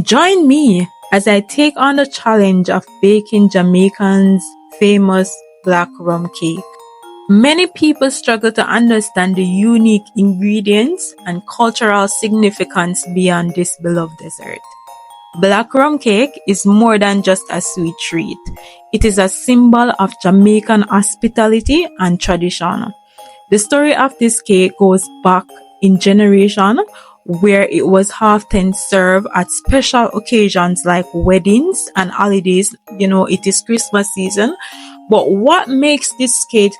Join me as I take on the challenge of baking Jamaican's famous black rum cake. Many people struggle to understand the unique ingredients and cultural significance beyond this beloved dessert. Black rum cake is more than just a sweet treat. It is a symbol of Jamaican hospitality and tradition. The story of this cake goes back in generation, where it was often served at special occasions like weddings and holidays. It is Christmas season. But what makes this cake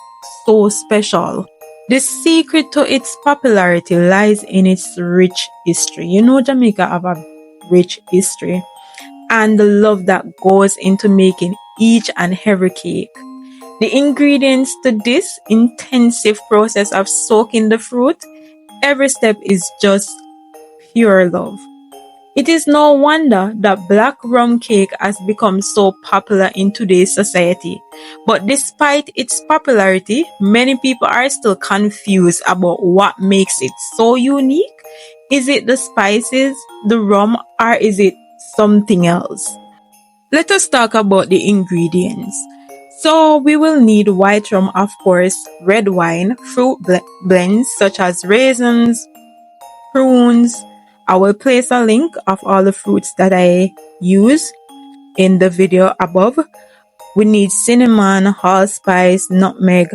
so special? The secret to its popularity lies in its rich history. Jamaica have a rich history and the love that goes into making each and every cake. The ingredients to this intensive process of soaking the fruit, every step is just pure love. It is no wonder that black rum cake has become so popular in today's society. But despite its popularity, many people are still confused about what makes it so unique. Is it the spices, the rum, or is it something else? Let us talk about the ingredients. So we will need white rum, of course, red wine, fruit blends such as raisins, prunes. I will place a link of all the fruits that I use in the video above. We need cinnamon, allspice, nutmeg,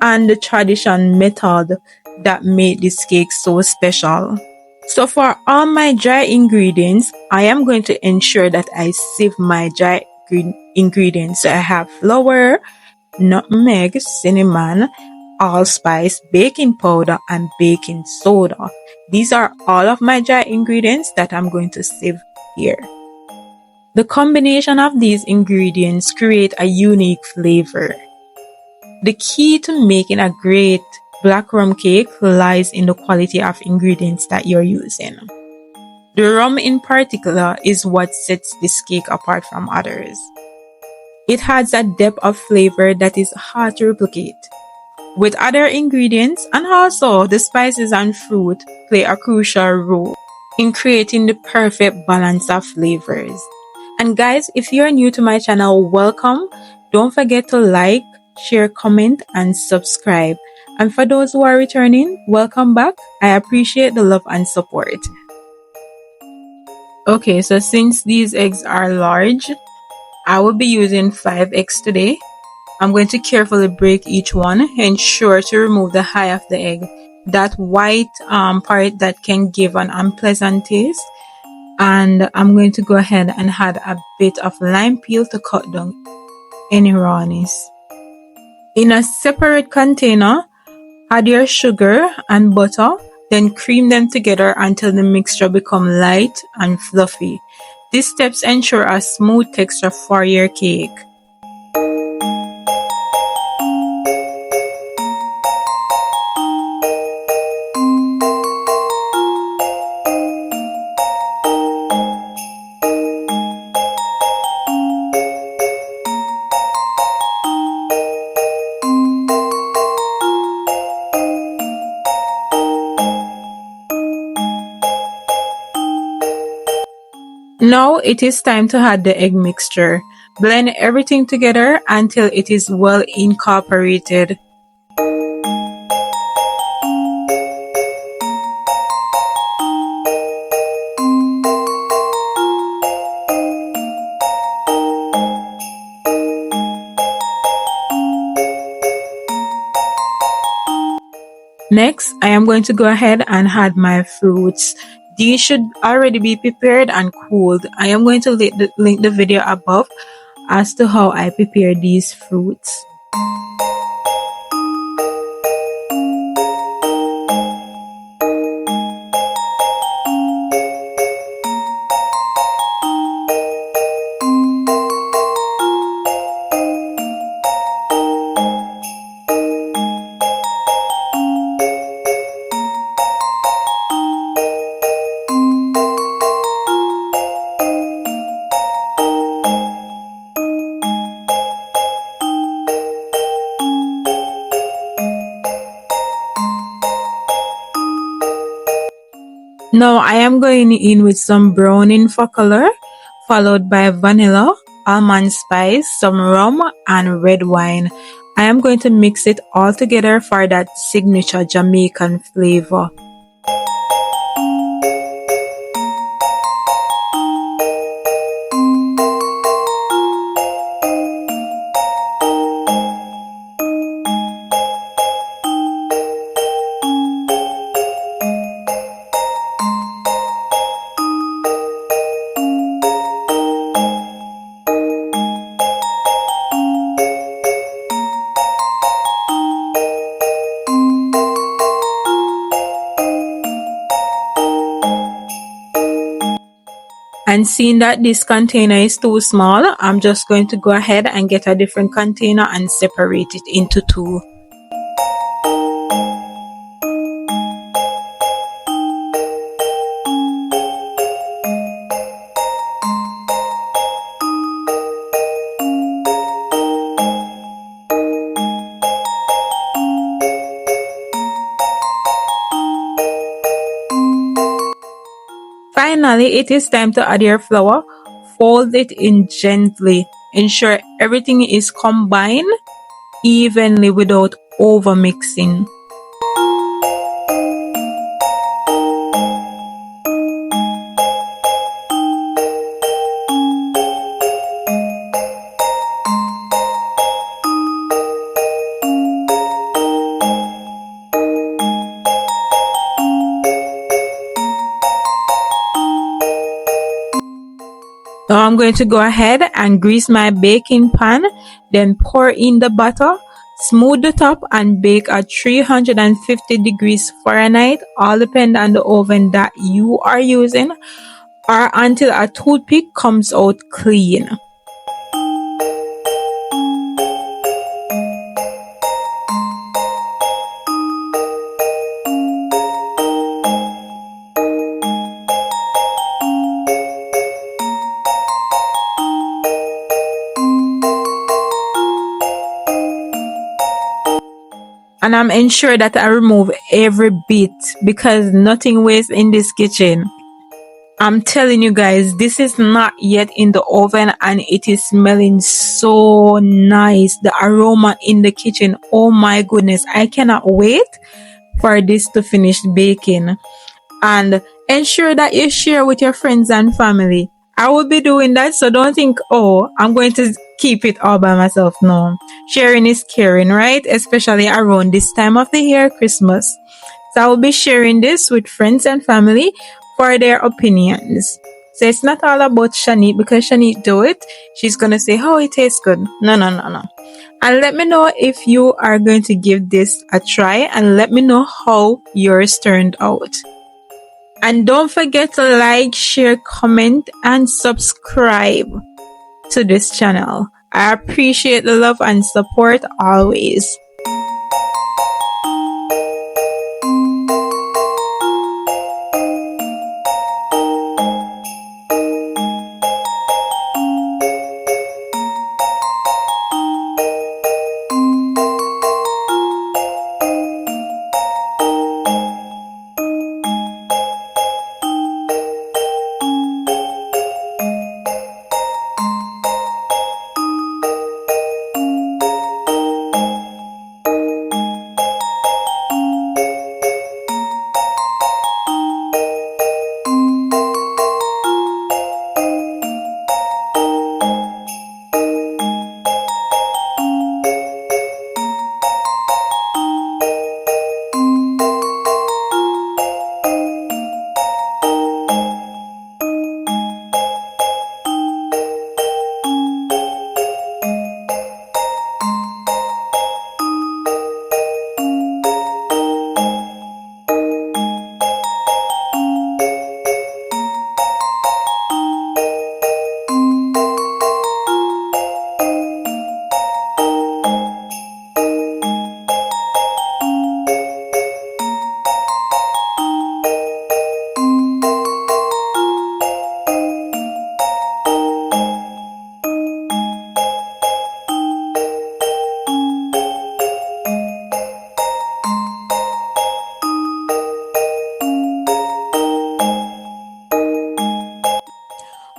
and the tradition method that made this cake so special. So for all my dry ingredients, I am going to ensure that I sieve my dry ingredients. So I have flour, nutmeg, cinnamon, allspice, baking powder, and baking soda. These are all of my dry ingredients that I'm going to sieve here. The combination of these ingredients create a unique flavor. The key to making a great black rum cake lies in the quality of ingredients that you're using. The rum in particular is what sets this cake apart from others. It adds a depth of flavor that is hard to replicate. With other ingredients and also the spices and fruit play a crucial role in creating the perfect balance of flavors. And guys, if you're new to my channel, welcome. Don't forget to like, share, comment, and subscribe. And for those who are returning, welcome back. I appreciate the love and support. Okay, so since these eggs are large, I will be using 5 eggs today. I'm going to carefully break each one, ensure to remove the eye of the egg, that white part that can give an unpleasant taste. And I'm going to go ahead and add a bit of lime peel to cut down any rawness. In a separate container, add your sugar and butter, then cream them together until the mixture becomes light and fluffy. These steps ensure a smooth texture for your cake. Now it is time to add the egg mixture. Blend everything together until it is well incorporated. Next, I am going to go ahead and add my fruits. These should already be prepared and cooled. I am going to link the video above as to how I prepare these fruits. Now I am going in with some browning for color, followed by vanilla, almond spice, some rum, and red wine. I am going to mix it all together for that signature Jamaican flavor. And seeing that this container is too small, I'm just going to go ahead and get a different container and separate it into two. Finally, it is time to add your flour. Fold it in gently. Ensure everything is combined evenly without over mixing. Now I'm going to go ahead and grease my baking pan, then pour in the butter, smooth the top and bake at 350 degrees Fahrenheit, all depend on the oven that you are using, or until a toothpick comes out clean. And I'm ensuring that I remove every bit because nothing wastes in this kitchen. I'm telling you guys, this is not yet in the oven and it is smelling so nice. The aroma in the kitchen, oh my goodness, I cannot wait for this to finish baking. And ensure that you share with your friends and family. I will be doing that, so don't think, oh, I'm going to keep it all by myself. No, sharing is caring, right? Especially around this time of the year, Christmas. So I will be sharing this with friends and family for their opinions. So it's not all about Shanique, because Shanique do it, she's gonna say, oh, it tastes good. No, no, no, no. And let me know if you are going to give this a try, and let me know how yours turned out. And don't forget to like, share, comment, and subscribe to this channel. I appreciate the love and support always.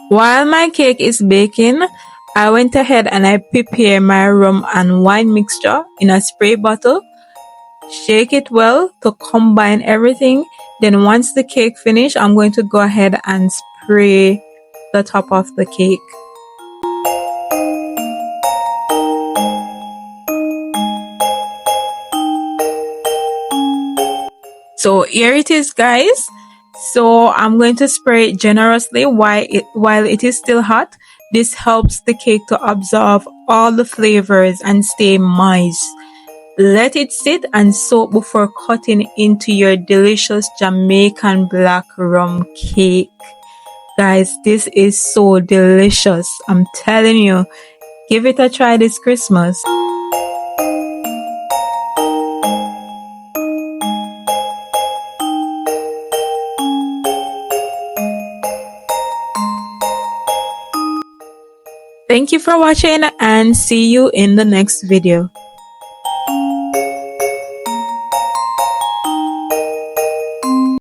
While my cake is baking, I went ahead and I prepared my rum and wine mixture in a spray bottle. Shake it well to combine everything. Then once the cake finishes, I'm going to go ahead and spray the top of the cake. So here it is, guys. So I'm going to spray it generously while it is still hot. This helps the cake to absorb all the flavors and stay moist. Let it sit and soak before cutting into your delicious Jamaican black rum cake. Guys, this is so delicious. I'm telling you, give it a try this Christmas. Thank you for watching and see you in the next video.